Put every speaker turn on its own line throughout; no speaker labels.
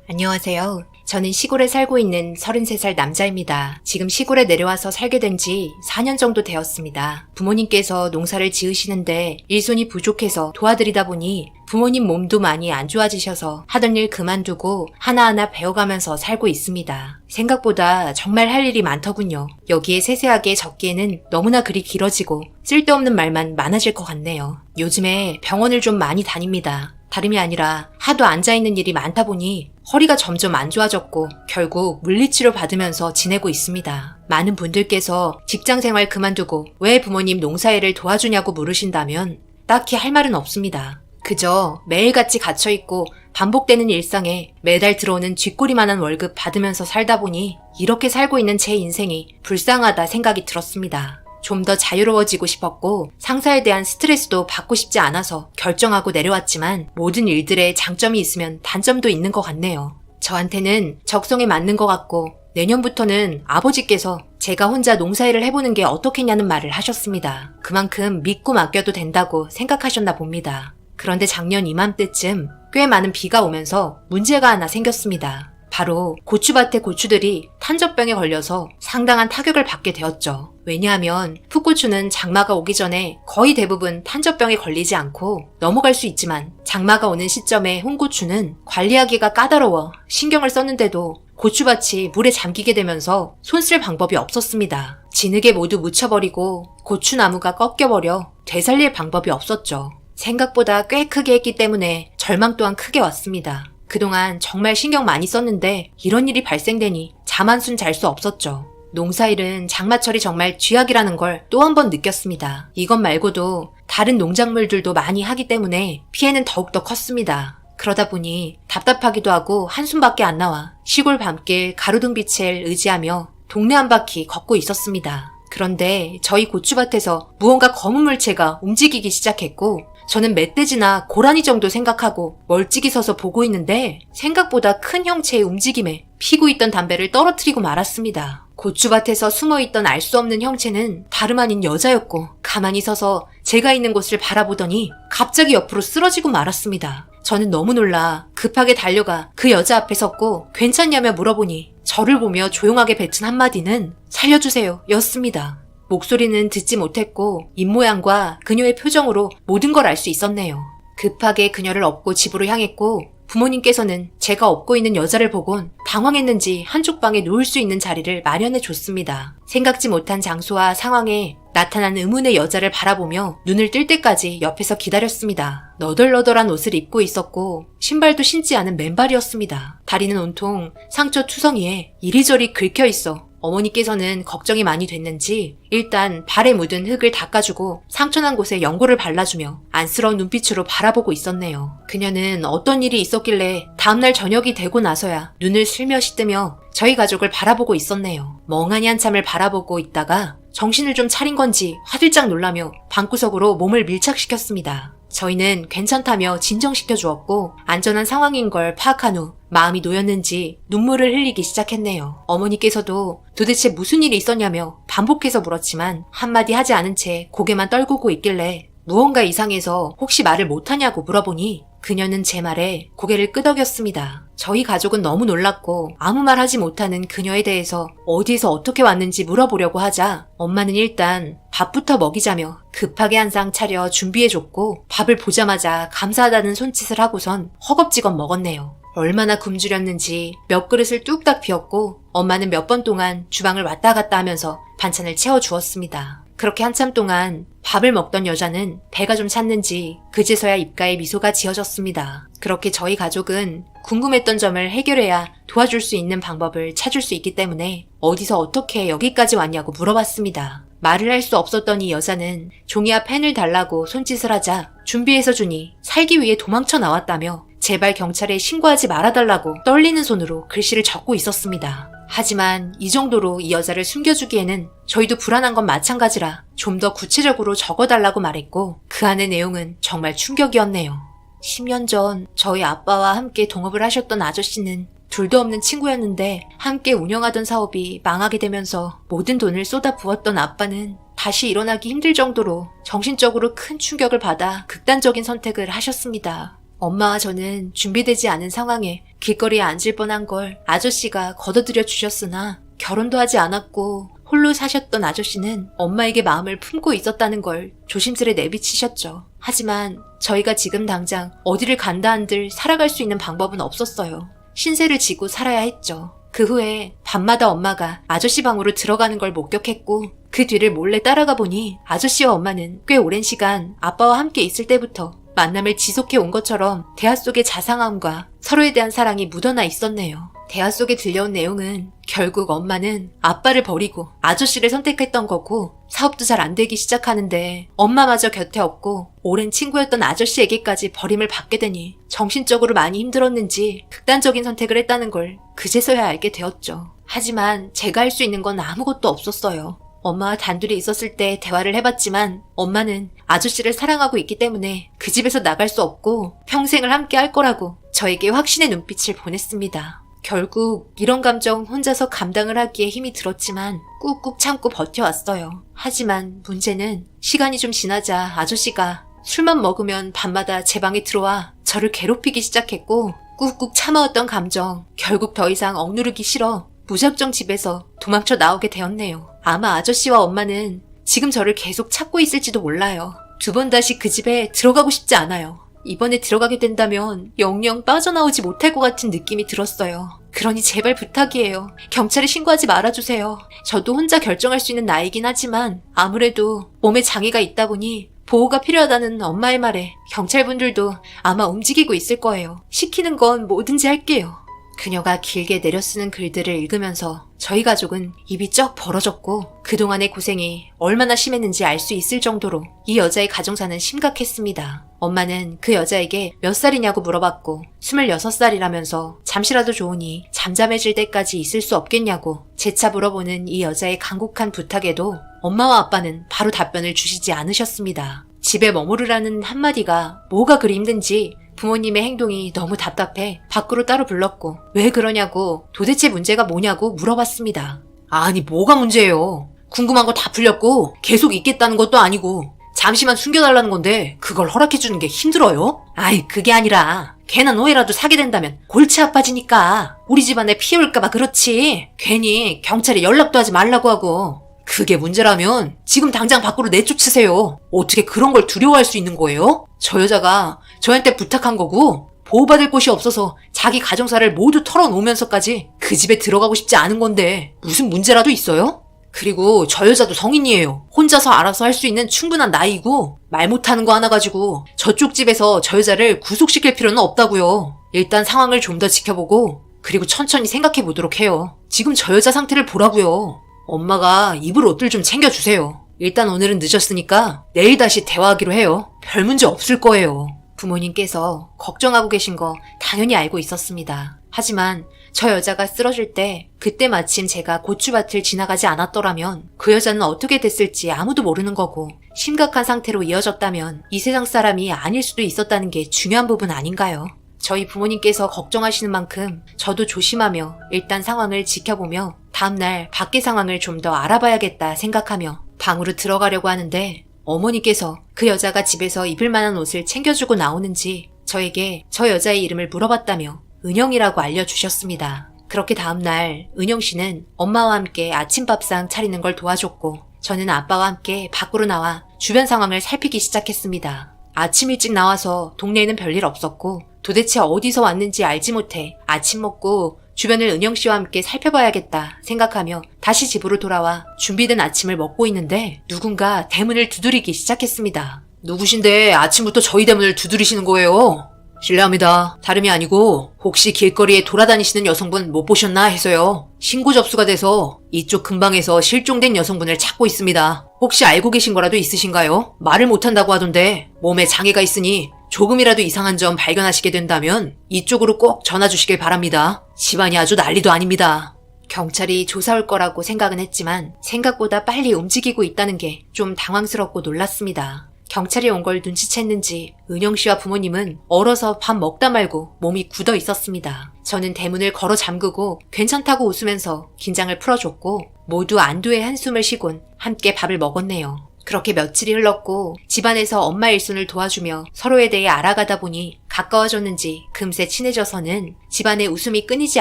안녕하세요. 저는 시골에 살고 있는 33살 남자입니다. 지금 시골에 내려와서 살게 된 지 4년 정도 되었습니다. 부모님께서 농사를 지으시는데 일손이 부족해서 도와드리다 보니 부모님 몸도 많이 안 좋아지셔서 하던 일 그만두고 하나하나 배워가면서 살고 있습니다. 생각보다 정말 할 일이 많더군요. 여기에 세세하게 적기에는 너무나 글이 길어지고 쓸데없는 말만 많아질 것 같네요. 요즘에 병원을 좀 많이 다닙니다. 다름이 아니라 하도 앉아있는 일이 많다 보니 허리가 점점 안 좋아졌고 결국 물리치료 받으면서 지내고 있습니다. 많은 분들께서 직장생활 그만두고 왜 부모님 농사일을 도와주냐고 물으신다면 딱히 할 말은 없습니다. 그저 매일같이 갇혀있고 반복되는 일상에 매달 들어오는 쥐꼬리만한 월급 받으면서 살다 보니 이렇게 살고 있는 제 인생이 불쌍하다 생각이 들었습니다. 좀 더 자유로워지고 싶었고 상사에 대한 스트레스도 받고 싶지 않아서 결정하고 내려왔지만 모든 일들에 장점이 있으면 단점도 있는 것 같네요. 저한테는 적성에 맞는 것 같고 내년부터는 아버지께서 제가 혼자 농사일을 해보는 게 어떻겠냐는 말을 하셨습니다. 그만큼 믿고 맡겨도 된다고 생각하셨나 봅니다. 그런데 작년 이맘때쯤 꽤 많은 비가 오면서 문제가 하나 생겼습니다. 바로 고추밭의 고추들이 탄저병에 걸려서 상당한 타격을 받게 되었죠. 왜냐하면 풋고추는 장마가 오기 전에 거의 대부분 탄저병에 걸리지 않고 넘어갈 수 있지만 장마가 오는 시점에 홍고추는 관리하기가 까다로워 신경을 썼는데도 고추밭이 물에 잠기게 되면서 손쓸 방법이 없었습니다. 진흙에 모두 묻혀버리고 고추나무가 꺾여버려 되살릴 방법이 없었죠. 생각보다 꽤 크게 했기 때문에 절망 또한 크게 왔습니다. 그동안 정말 신경 많이 썼는데 이런 일이 발생되니 잠 한숨 잘 수 없었죠. 농사일은 장마철이 정말 쥐약이라는 걸 또 한 번 느꼈습니다. 이것 말고도 다른 농작물들도 많이 하기 때문에 피해는 더욱더 컸습니다. 그러다 보니 답답하기도 하고 한숨밖에 안 나와 시골 밤길 가로등빛을 의지하며 동네 한 바퀴 걷고 있었습니다. 그런데 저희 고추밭에서 무언가 검은 물체가 움직이기 시작했고 저는 멧돼지나 고라니 정도 생각하고 멀찍이 서서 보고 있는데 생각보다 큰 형체의 움직임에 피고 있던 담배를 떨어뜨리고 말았습니다. 고추밭에서 숨어있던 알 수 없는 형체는 다름 아닌 여자였고 가만히 서서 제가 있는 곳을 바라보더니 갑자기 옆으로 쓰러지고 말았습니다. 저는 너무 놀라 급하게 달려가 그 여자 앞에 섰고 괜찮냐며 물어보니 저를 보며 조용하게 뱉은 한마디는 살려주세요 였습니다. 목소리는 듣지 못했고 입모양과 그녀의 표정으로 모든 걸 알 수 있었네요. 급하게 그녀를 업고 집으로 향했고 부모님께서는 제가 업고 있는 여자를 보곤 당황했는지 한쪽 방에 누울 수 있는 자리를 마련해 줬습니다. 생각지 못한 장소와 상황에 나타난 의문의 여자를 바라보며 눈을 뜰 때까지 옆에서 기다렸습니다. 너덜너덜한 옷을 입고 있었고 신발도 신지 않은 맨발이었습니다. 다리는 온통 상처 투성이에 이리저리 긁혀 있어 어머니께서는 걱정이 많이 됐는지 일단 발에 묻은 흙을 닦아주고 상처난 곳에 연고를 발라주며 안쓰러운 눈빛으로 바라보고 있었네요. 그녀는 어떤 일이 있었길래 다음날 저녁이 되고 나서야 눈을 슬며시 뜨며 저희 가족을 바라보고 있었네요. 멍하니 한참을 바라보고 있다가 정신을 좀 차린 건지 화들짝 놀라며 방구석으로 몸을 밀착시켰습니다. 저희는 괜찮다며 진정시켜 주었고 안전한 상황인 걸 파악한 후 마음이 놓였는지 눈물을 흘리기 시작했네요. 어머니께서도 도대체 무슨 일이 있었냐며 반복해서 물었지만 한마디 하지 않은 채 고개만 떨구고 있길래 무언가 이상해서 혹시 말을 못하냐고 물어보니 그녀는 제 말에 고개를 끄덕였습니다. 저희 가족은 너무 놀랐고 아무 말 하지 못하는 그녀에 대해서 어디에서 어떻게 왔는지 물어보려고 하자 엄마는 일단 밥부터 먹이자며 급하게 한 상 차려 준비해줬고 밥을 보자마자 감사하다는 손짓을 하고선 허겁지겁 먹었네요. 얼마나 굶주렸는지 몇 그릇을 뚝딱 비웠고 엄마는 몇 번 동안 주방을 왔다 갔다 하면서 반찬을 채워주었습니다. 그렇게 한참 동안 밥을 먹던 여자는 배가 좀 찼는지 그제서야 입가에 미소가 지어졌습니다. 그렇게 저희 가족은 궁금했던 점을 해결해야 도와줄 수 있는 방법을 찾을 수 있기 때문에 어디서 어떻게 여기까지 왔냐고 물어봤습니다. 말을 할 수 없었던 이 여자는 종이와 펜을 달라고 손짓을 하자 준비해서 주니 살기 위해 도망쳐 나왔다며 제발 경찰에 신고하지 말아달라고 떨리는 손으로 글씨를 적고 있었습니다. 하지만 이 정도로 이 여자를 숨겨주기에는 저희도 불안한 건 마찬가지라 좀 더 구체적으로 적어달라고 말했고 그 안의 내용은 정말 충격이었네요. 10년 전 저희 아빠와 함께 동업을 하셨던 아저씨는 둘도 없는 친구였는데 함께 운영하던 사업이 망하게 되면서 모든 돈을 쏟아부었던 아빠는 다시 일어나기 힘들 정도로 정신적으로 큰 충격을 받아 극단적인 선택을 하셨습니다. 엄마와 저는 준비되지 않은 상황에 길거리에 앉을 뻔한 걸 아저씨가 걷어들여 주셨으나 결혼도 하지 않았고 홀로 사셨던 아저씨는 엄마에게 마음을 품고 있었다는 걸 조심스레 내비치셨죠. 하지만 저희가 지금 당장 어디를 간다 한들 살아갈 수 있는 방법은 없었어요. 신세를 지고 살아야 했죠. 그 후에 밤마다 엄마가 아저씨 방으로 들어가는 걸 목격했고 그 뒤를 몰래 따라가 보니 아저씨와 엄마는 꽤 오랜 시간 아빠와 함께 있을 때부터 만남을 지속해 온 것처럼 대화 속의 자상함과 서로에 대한 사랑이 묻어나 있었네요. 대화 속에 들려온 내용은 결국 엄마는 아빠를 버리고 아저씨를 선택했던 거고 사업도 잘 안 되기 시작하는데 엄마마저 곁에 없고 오랜 친구였던 아저씨에게까지 버림을 받게 되니 정신적으로 많이 힘들었는지 극단적인 선택을 했다는 걸 그제서야 알게 되었죠. 하지만 제가 할 수 있는 건 아무것도 없었어요. 엄마와 단둘이 있었을 때 대화를 해봤지만 엄마는 아저씨를 사랑하고 있기 때문에 그 집에서 나갈 수 없고 평생을 함께 할 거라고 저에게 확신의 눈빛을 보냈습니다. 결국 이런 감정 혼자서 감당을 하기에 힘이 들었지만 꾹꾹 참고 버텨왔어요. 하지만 문제는 시간이 좀 지나자 아저씨가 술만 먹으면 밤마다 제 방에 들어와 저를 괴롭히기 시작했고 꾹꾹 참아왔던 감정 결국 더 이상 억누르기 싫어 무작정 집에서 도망쳐 나오게 되었네요. 아마 아저씨와 엄마는 지금 저를 계속 찾고 있을지도 몰라요. 두 번 다시 그 집에 들어가고 싶지 않아요. 이번에 들어가게 된다면 영영 빠져나오지 못할 것 같은 느낌이 들었어요. 그러니 제발 부탁이에요. 경찰에 신고하지 말아주세요. 저도 혼자 결정할 수 있는 나이긴 하지만 아무래도 몸에 장애가 있다 보니 보호가 필요하다는 엄마의 말에 경찰분들도 아마 움직이고 있을 거예요. 시키는 건 뭐든지 할게요. 그녀가 길게 내려쓰는 글들을 읽으면서 저희 가족은 입이 쩍 벌어졌고 그동안의 고생이 얼마나 심했는지 알 수 있을 정도로 이 여자의 가정사는 심각했습니다. 엄마는 그 여자에게 몇 살이냐고 물어봤고 26살이라면서 잠시라도 좋으니 잠잠해질 때까지 있을 수 없겠냐고 재차 물어보는 이 여자의 간곡한 부탁에도 엄마와 아빠는 바로 답변을 주시지 않으셨습니다. 집에 머무르라는 한마디가 뭐가 그리 힘든지 부모님의 행동이 너무 답답해 밖으로 따로 불렀고 왜 그러냐고 도대체 문제가 뭐냐고 물어봤습니다. 아니 뭐가 문제예요. 궁금한 거 다 풀렸고 계속 있겠다는 것도 아니고 잠시만 숨겨달라는 건데 그걸 허락해주는 게 힘들어요? 아이 그게 아니라 괜한 오해라도 사게 된다면 골치 아파지니까 우리 집안에 피해 올까봐 그렇지 괜히 경찰에 연락도 하지 말라고 하고 그게 문제라면 지금 당장 밖으로 내쫓으세요. 어떻게 그런 걸 두려워할 수 있는 거예요? 저 여자가 저한테 부탁한 거고 보호받을 곳이 없어서 자기 가정사를 모두 털어놓으면서까지 그 집에 들어가고 싶지 않은 건데 무슨 문제라도 있어요? 그리고 저 여자도 성인이에요. 혼자서 알아서 할 수 있는 충분한 나이고 말 못하는 거 하나 가지고 저쪽 집에서 저 여자를 구속시킬 필요는 없다고요. 일단 상황을 좀 더 지켜보고 그리고 천천히 생각해 보도록 해요. 지금 저 여자 상태를 보라고요. 엄마가 입을 옷들 좀 챙겨주세요. 일단 오늘은 늦었으니까 내일 다시 대화하기로 해요. 별 문제 없을 거예요. 부모님께서 걱정하고 계신 거 당연히 알고 있었습니다. 하지만 저 여자가 쓰러질 때 그때 마침 제가 고추밭을 지나가지 않았더라면 그 여자는 어떻게 됐을지 아무도 모르는 거고 심각한 상태로 이어졌다면 이 세상 사람이 아닐 수도 있었다는 게 중요한 부분 아닌가요? 저희 부모님께서 걱정하시는 만큼 저도 조심하며 일단 상황을 지켜보며 다음날 밖의 상황을 좀 더 알아봐야겠다 생각하며 방으로 들어가려고 하는데 어머니께서 그 여자가 집에서 입을 만한 옷을 챙겨주고 나오는지 저에게 저 여자의 이름을 물어봤다며 은영이라고 알려주셨습니다. 그렇게 다음날 은영 씨는 엄마와 함께 아침밥상 차리는 걸 도와줬고 저는 아빠와 함께 밖으로 나와 주변 상황을 살피기 시작했습니다. 아침 일찍 나와서 동네에는 별일 없었고 도대체 어디서 왔는지 알지 못해 아침 먹고 주변을 은영 씨와 함께 살펴봐야겠다 생각하며 다시 집으로 돌아와 준비된 아침을 먹고 있는데 누군가 대문을 두드리기 시작했습니다. 누구신데 아침부터 저희 대문을 두드리시는 거예요? 실례합니다. 다름이 아니고 혹시 길거리에 돌아다니시는 여성분 못 보셨나 해서요. 신고 접수가 돼서 이쪽 근방에서 실종된 여성분을 찾고 있습니다. 혹시 알고 계신 거라도 있으신가요? 말을 못한다고 하던데 몸에 장애가 있으니 조금이라도 이상한 점 발견하시게 된다면 이쪽으로 꼭 전화 주시길 바랍니다. 집안이 아주 난리도 아닙니다. 경찰이 조사 올 거라고 생각은 했지만 생각보다 빨리 움직이고 있다는 게 좀 당황스럽고 놀랐습니다. 경찰이 온 걸 눈치챘는지 은영 씨와 부모님은 얼어서 밥 먹다 말고 몸이 굳어 있었습니다. 저는 대문을 걸어 잠그고 괜찮다고 웃으면서 긴장을 풀어줬고 모두 안도의 한숨을 쉬곤 함께 밥을 먹었네요. 그렇게 며칠이 흘렀고 집안에서 엄마 일손을 도와주며 서로에 대해 알아가다 보니 가까워졌는지 금세 친해져서는 집안의 웃음이 끊이지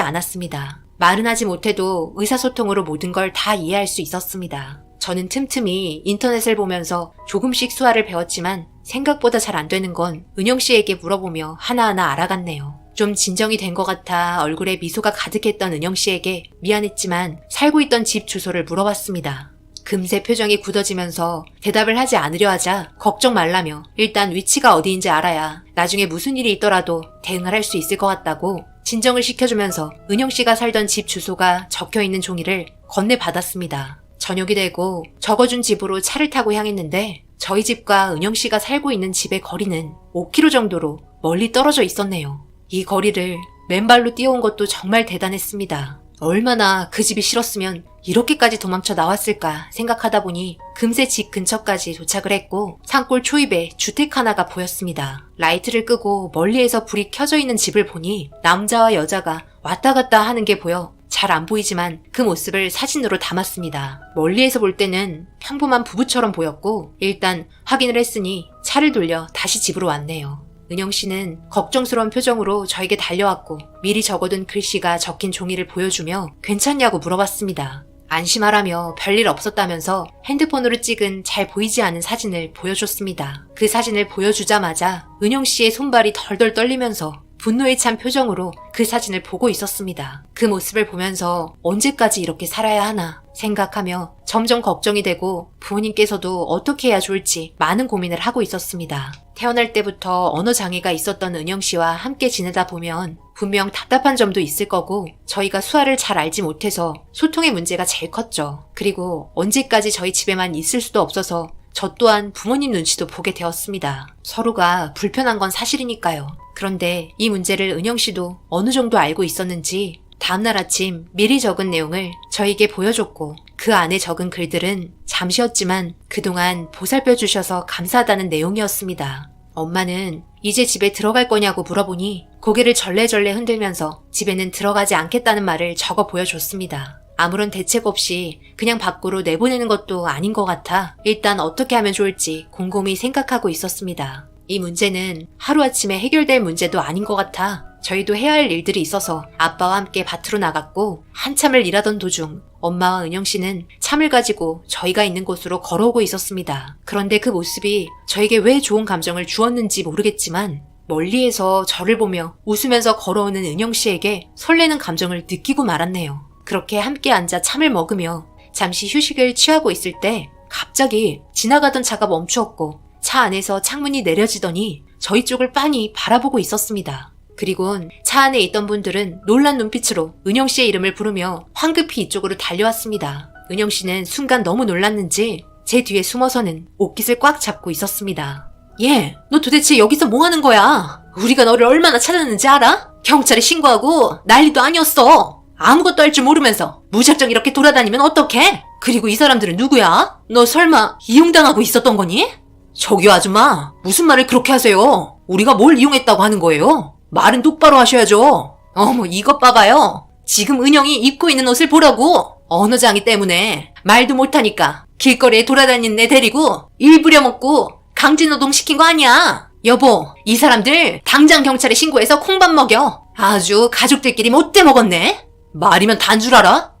않았습니다. 말은 하지 못해도 의사소통으로 모든 걸 다 이해할 수 있었습니다. 저는 틈틈이 인터넷을 보면서 조금씩 수화를 배웠지만 생각보다 잘 안 되는 건 은영 씨에게 물어보며 하나하나 알아갔네요. 좀 진정이 된 것 같아 얼굴에 미소가 가득했던 은영 씨에게 미안했지만 살고 있던 집 주소를 물어봤습니다. 금세 표정이 굳어지면서 대답을 하지 않으려 하자 걱정 말라며 일단 위치가 어디인지 알아야 나중에 무슨 일이 있더라도 대응을 할 수 있을 것 같다고 진정을 시켜주면서 은영 씨가 살던 집 주소가 적혀있는 종이를 건네받았습니다. 저녁이 되고 적어준 집으로 차를 타고 향했는데 저희 집과 은영 씨가 살고 있는 집의 거리는 5km 정도로 멀리 떨어져 있었네요. 이 거리를 맨발로 뛰어온 것도 정말 대단했습니다. 얼마나 그 집이 싫었으면 이렇게까지 도망쳐 나왔을까 생각하다 보니 금세 집 근처까지 도착을 했고 산골 초입에 주택 하나가 보였습니다. 라이트를 끄고 멀리에서 불이 켜져 있는 집을 보니 남자와 여자가 왔다 갔다 하는 게 보여 잘 안 보이지만 그 모습을 사진으로 담았습니다. 멀리에서 볼 때는 평범한 부부처럼 보였고 일단 확인을 했으니 차를 돌려 다시 집으로 왔네요. 은영 씨는 걱정스러운 표정으로 저에게 달려왔고 미리 적어둔 글씨가 적힌 종이를 보여주며 괜찮냐고 물어봤습니다. 안심하라며 별일 없었다면서 핸드폰으로 찍은 잘 보이지 않은 사진을 보여줬습니다. 그 사진을 보여주자마자 은영 씨의 손발이 덜덜 떨리면서 분노에 찬 표정으로 그 사진을 보고 있었습니다. 그 모습을 보면서 언제까지 이렇게 살아야 하나 생각하며 점점 걱정이 되고 부모님께서도 어떻게 해야 좋을지 많은 고민을 하고 있었습니다. 태어날 때부터 언어 장애가 있었던 은영 씨와 함께 지내다 보면 분명 답답한 점도 있을 거고 저희가 수아를 잘 알지 못해서 소통의 문제가 제일 컸죠. 그리고 언제까지 저희 집에만 있을 수도 없어서 저 또한 부모님 눈치도 보게 되었습니다. 서로가 불편한 건 사실이니까요. 그런데 이 문제를 은영 씨도 어느 정도 알고 있었는지 다음날 아침 미리 적은 내용을 저에게 보여줬고 그 안에 적은 글들은 잠시였지만 그동안 보살펴 주셔서 감사하다는 내용이었습니다. 엄마는 이제 집에 들어갈 거냐고 물어보니 고개를 절레절레 흔들면서 집에는 들어가지 않겠다는 말을 적어 보여줬습니다. 아무런 대책 없이 그냥 밖으로 내보내는 것도 아닌 것 같아 일단 어떻게 하면 좋을지 곰곰이 생각하고 있었습니다. 이 문제는 하루아침에 해결될 문제도 아닌 것 같아 저희도 해야 할 일들이 있어서 아빠와 함께 밭으로 나갔고 한참을 일하던 도중 엄마와 은영 씨는 참을 가지고 저희가 있는 곳으로 걸어오고 있었습니다. 그런데 그 모습이 저에게 왜 좋은 감정을 주었는지 모르겠지만 멀리에서 저를 보며 웃으면서 걸어오는 은영 씨에게 설레는 감정을 느끼고 말았네요. 그렇게 함께 앉아 참을 먹으며 잠시 휴식을 취하고 있을 때 갑자기 지나가던 차가 멈추었고 차 안에서 창문이 내려지더니 저희 쪽을 빤히 바라보고 있었습니다. 그리곤 차 안에 있던 분들은 놀란 눈빛으로 은영 씨의 이름을 부르며 황급히 이쪽으로 달려왔습니다. 은영 씨는 순간 너무 놀랐는지 제 뒤에 숨어서는 옷깃을 꽉 잡고 있었습니다. 얘, 너 도대체 여기서 뭐 하는 거야? 우리가 너를 얼마나 찾았는지 알아? 경찰에 신고하고 난리도 아니었어. 아무것도 할 줄 모르면서 무작정 이렇게 돌아다니면 어떡해? 그리고 이 사람들은 누구야? 너 설마 이용당하고 있었던 거니? 저기요 아줌마, 무슨 말을 그렇게 하세요? 우리가 뭘 이용했다고 하는 거예요? 말은 똑바로 하셔야죠. 어머 이것 봐봐요. 지금 은영이 입고 있는 옷을 보라고. 언어장애 때문에 말도 못하니까 길거리에 돌아다니는 애 데리고 일 부려먹고 강제노동 시킨 거 아니야. 여보, 이 사람들 당장 경찰에 신고해서 콩밥 먹여. 아주 가족들끼리 못돼 먹었네. 말이면 단 줄 알아?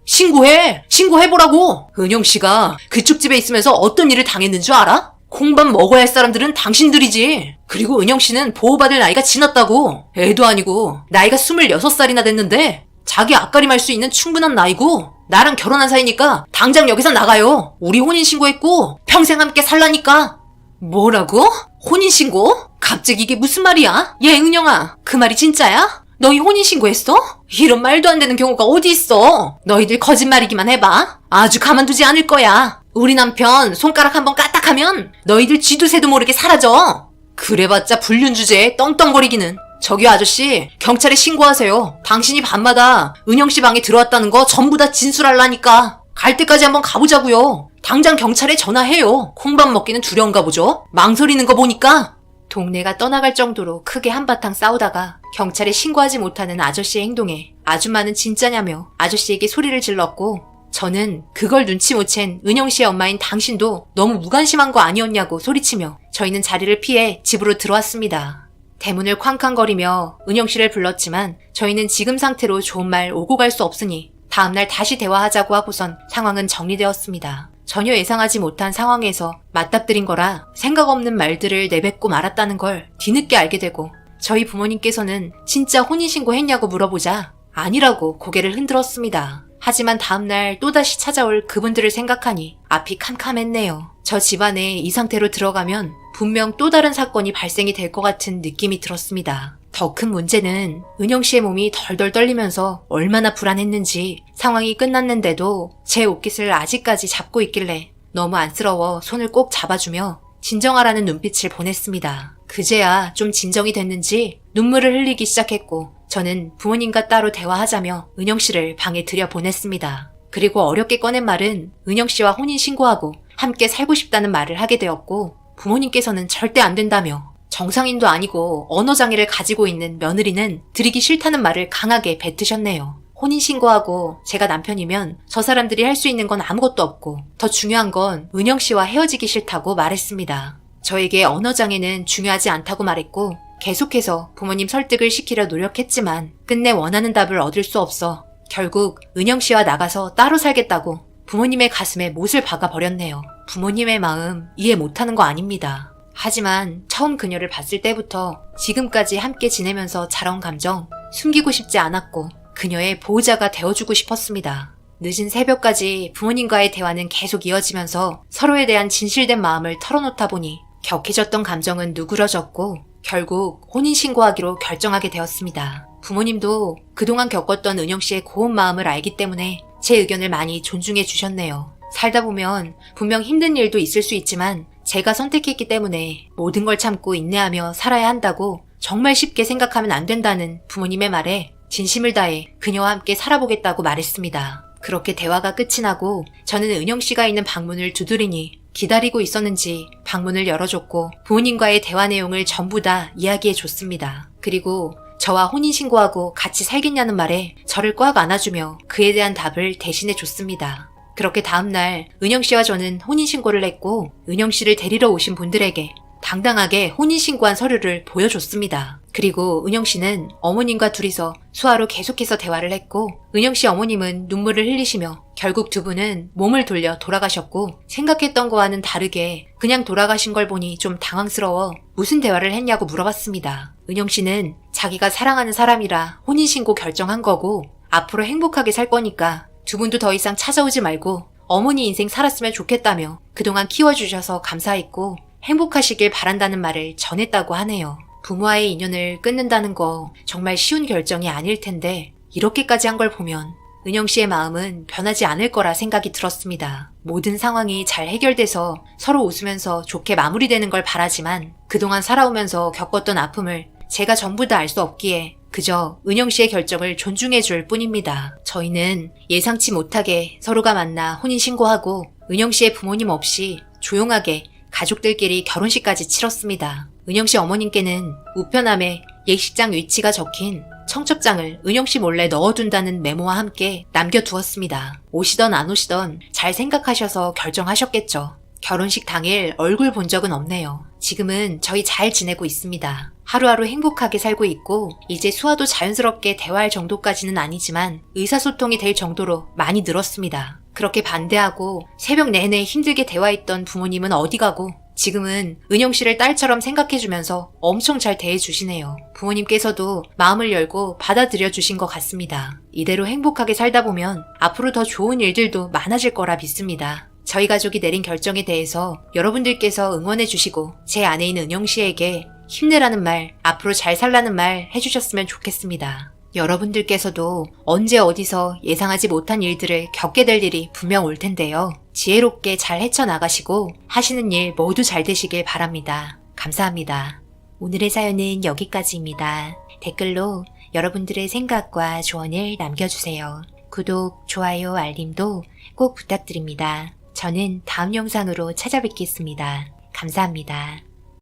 신고해보라고. 은영씨가 그쪽 집에 있으면서 어떤 일을 당했는 줄 알아? 콩밥 먹어야 할 사람들은 당신들이지. 그리고 은영씨는 보호받을 나이가 지났다고. 애도 아니고 나이가 26살이나 됐는데 자기 앞가림할 수 있는 충분한 나이고 나랑 결혼한 사이니까 당장 여기서 나가요. 우리 혼인신고했고 평생 함께 살라니까. 뭐라고? 혼인신고? 갑자기 이게 무슨 말이야? 얘 은영아, 그 말이 진짜야? 너희 혼인신고했어? 이런 말도 안 되는 경우가 어디 있어? 너희들 거짓말이기만 해봐. 아주 가만두지 않을 거야. 우리 남편 손가락 한번 까딱하면 너희들 쥐도 새도 모르게 사라져. 그래봤자 불륜 주제에 떵떵거리기는. 저기요 아저씨, 경찰에 신고하세요. 당신이 밤마다 은영씨 방에 들어왔다는 거 전부 다 진술하려니까. 갈 때까지 한번 가보자고요. 당장 경찰에 전화해요. 콩밥 먹기는 두려운가 보죠? 망설이는 거 보니까. 동네가 떠나갈 정도로 크게 한바탕 싸우다가 경찰에 신고하지 못하는 아저씨의 행동에 아줌마는 진짜냐며 아저씨에게 소리를 질렀고 저는 그걸 눈치 못 챈 은영씨의 엄마인 당신도 너무 무관심한 거 아니었냐고 소리치며 저희는 자리를 피해 집으로 들어왔습니다. 대문을 쾅쾅거리며 은영 씨를 불렀지만 저희는 지금 상태로 좋은 말 오고 갈 수 없으니 다음날 다시 대화하자고 하고선 상황은 정리되었습니다. 전혀 예상하지 못한 상황에서 맞닥뜨린 거라 생각 없는 말들을 내뱉고 말았다는 걸 뒤늦게 알게 되고 저희 부모님께서는 진짜 혼인신고 했냐고 물어보자 아니라고 고개를 흔들었습니다. 하지만 다음날 또다시 찾아올 그분들을 생각하니 앞이 캄캄했네요. 저 집안에 이 상태로 들어가면 분명 또 다른 사건이 발생이 될 것 같은 느낌이 들었습니다. 더 큰 문제는 은영 씨의 몸이 덜덜 떨리면서 얼마나 불안했는지 상황이 끝났는데도 제 옷깃을 아직까지 잡고 있길래 너무 안쓰러워 손을 꼭 잡아주며 진정하라는 눈빛을 보냈습니다. 그제야 좀 진정이 됐는지 눈물을 흘리기 시작했고 저는 부모님과 따로 대화하자며 은영 씨를 방에 들여보냈습니다. 그리고 어렵게 꺼낸 말은 은영 씨와 혼인신고하고 함께 살고 싶다는 말을 하게 되었고 부모님께서는 절대 안 된다며 정상인도 아니고 언어장애를 가지고 있는 며느리는 들이기 싫다는 말을 강하게 뱉으셨네요. 혼인신고하고 제가 남편이면 저 사람들이 할 수 있는 건 아무것도 없고 더 중요한 건 은영 씨와 헤어지기 싫다고 말했습니다. 저에게 언어장애는 중요하지 않다고 말했고 계속해서 부모님 설득을 시키려 노력했지만 끝내 원하는 답을 얻을 수 없어 결국 은영 씨와 나가서 따로 살겠다고 부모님의 가슴에 못을 박아버렸네요. 부모님의 마음 이해 못하는 거 아닙니다. 하지만 처음 그녀를 봤을 때부터 지금까지 함께 지내면서 자라온 감정 숨기고 싶지 않았고 그녀의 보호자가 되어주고 싶었습니다. 늦은 새벽까지 부모님과의 대화는 계속 이어지면서 서로에 대한 진실된 마음을 털어놓다 보니 격해졌던 감정은 누그러졌고 결국 혼인신고하기로 결정하게 되었습니다. 부모님도 그동안 겪었던 은영 씨의 고운 마음을 알기 때문에 제 의견을 많이 존중해 주셨네요. 살다 보면 분명 힘든 일도 있을 수 있지만 제가 선택했기 때문에 모든 걸 참고 인내하며 살아야 한다고 정말 쉽게 생각하면 안 된다는 부모님의 말에 진심을 다해 그녀와 함께 살아보겠다고 말했습니다. 그렇게 대화가 끝이 나고 저는 은영 씨가 있는 방문을 두드리니 기다리고 있었는지 방문을 열어줬고 부모님과의 대화 내용을 전부 다 이야기해 줬습니다. 그리고 저와 혼인신고하고 같이 살겠냐는 말에 저를 꽉 안아주며 그에 대한 답을 대신해 줬습니다. 그렇게 다음날 은영 씨와 저는 혼인신고를 했고 은영 씨를 데리러 오신 분들에게 당당하게 혼인신고한 서류를 보여줬습니다. 그리고 은영 씨는 어머님과 둘이서 수화로 계속해서 대화를 했고 은영 씨 어머님은 눈물을 흘리시며 결국 두 분은 몸을 돌려 돌아가셨고 생각했던 거와는 다르게 그냥 돌아가신 걸 보니 좀 당황스러워 무슨 대화를 했냐고 물어봤습니다. 은영 씨는 자기가 사랑하는 사람이라 혼인신고 결정한 거고 앞으로 행복하게 살 거니까 두 분도 더 이상 찾아오지 말고 어머니 인생 살았으면 좋겠다며 그동안 키워주셔서 감사했고 행복하시길 바란다는 말을 전했다고 하네요. 부모와의 인연을 끊는다는 거 정말 쉬운 결정이 아닐 텐데 이렇게까지 한 걸 보면 은영 씨의 마음은 변하지 않을 거라 생각이 들었습니다. 모든 상황이 잘 해결돼서 서로 웃으면서 좋게 마무리되는 걸 바라지만 그동안 살아오면서 겪었던 아픔을 제가 전부 다 알 수 없기에 그저 은영 씨의 결정을 존중해 줄 뿐입니다. 저희는 예상치 못하게 서로가 만나 혼인신고하고 은영 씨의 부모님 없이 조용하게 가족들끼리 결혼식까지 치렀습니다. 은영 씨 어머님께는 우편함에 예식장 위치가 적힌 청첩장을 은영 씨 몰래 넣어둔다는 메모와 함께 남겨두었습니다. 오시던 안 오시던 잘 생각하셔서 결정하셨겠죠. 결혼식 당일 얼굴 본 적은 없네요. 지금은 저희 잘 지내고 있습니다. 하루하루 행복하게 살고 있고 이제 수아도 자연스럽게 대화할 정도까지는 아니지만 의사소통이 될 정도로 많이 늘었습니다. 그렇게 반대하고 새벽 내내 힘들게 대화했던 부모님은 어디 가고 지금은 은영 씨를 딸처럼 생각해주면서 엄청 잘 대해주시네요. 부모님께서도 마음을 열고 받아들여 주신 것 같습니다. 이대로 행복하게 살다 보면 앞으로 더 좋은 일들도 많아질 거라 믿습니다. 저희 가족이 내린 결정에 대해서 여러분들께서 응원해 주시고 제 아내인 은영 씨에게 힘내라는 말, 앞으로 잘 살라는 말 해주셨으면 좋겠습니다. 여러분들께서도 언제 어디서 예상하지 못한 일들을 겪게 될 일이 분명 올 텐데요. 지혜롭게 잘 헤쳐나가시고 하시는 일 모두 잘 되시길 바랍니다. 감사합니다. 오늘의 사연은 여기까지입니다. 댓글로 여러분들의 생각과 조언을 남겨주세요. 구독, 좋아요, 알림도 꼭 부탁드립니다. 저는 다음 영상으로 찾아뵙겠습니다. 감사합니다.